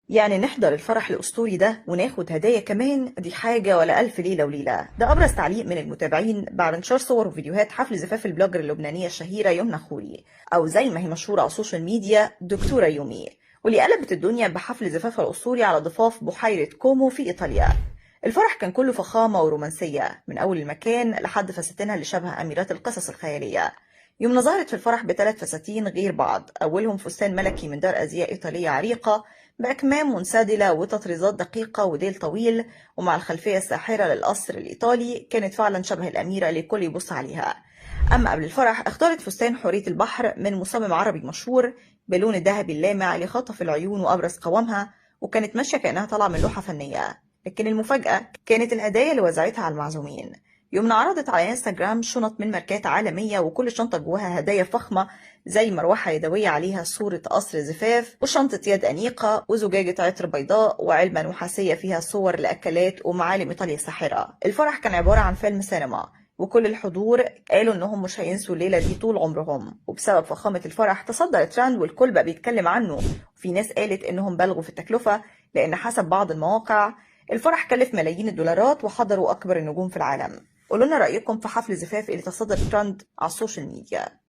يعني نحضر الفرح الأسطوري ده وناخد هدايا كمان، دي حاجة ولا ألف ليلة وليلة. ده أبرز تعليق من المتابعين بعد انتشار صور وفيديوهات حفل زفاف البلوجر اللبنانية الشهيرة يمنى خوري، أو زي ما هي مشهورة على السوشيال ميديا دكتورة يومي، واللي قلبت الدنيا بحفل زفافها الأسطوري على ضفاف بحيرة كومو في إيطاليا. الفرح كان كله فخامة ورومانسية من أول المكان لحد فساتينها اللي شبه أميرات القصص الخيالية. يمنى ظهرت في الفرح بثلاث فساتين غير بعض، أولهم فستان ملكي من دار أزياء إيطالية عريقة بأكمام منسدلة وتطريزات دقيقة وديل طويل، ومع الخلفية الساحرة للقصر الإيطالي كانت فعلا شبه الأميرة اللي الكل يبص عليها. أما قبل الفرح اختارت فستان حورية البحر من مصمم عربي مشهور بلون الذهبي اللامع اللي خطف العيون وأبرز قوامها، وكانت ماشية كأنها طالعة من لوحة فنية. لكن المفاجأة كانت الهدايا اللي وزعتها على المعزومين. يمنى عرضت على انستجرام شنط من ماركات عالمية، وكل شنطة جواها هدايا فخمة زي مروحة يدوية عليها صورة قصر زفاف، وشنطة يد أنيقة، وزجاجة عطر بيضاء، وعلبة نحاسية فيها صور لأكلات ومعالم إيطاليا الساحرة. الفرح كان عبارة عن فيلم سينما، وكل الحضور قالوا إنهم مش هينسوا الليلة دي طول عمرهم. وبسبب فخامة الفرح تصدر الترند والكل بقى بيتكلم عنه. وفي ناس قالت إنهم بالغوا في التكلفة، لأن حسب بعض المواقع الفرح كلف ملايين الدولارات وحضروا أكبر النجوم في العالم. قولوا لنا رأيكم في حفل زفاف اللي تصدر ترند على السوشيال ميديا.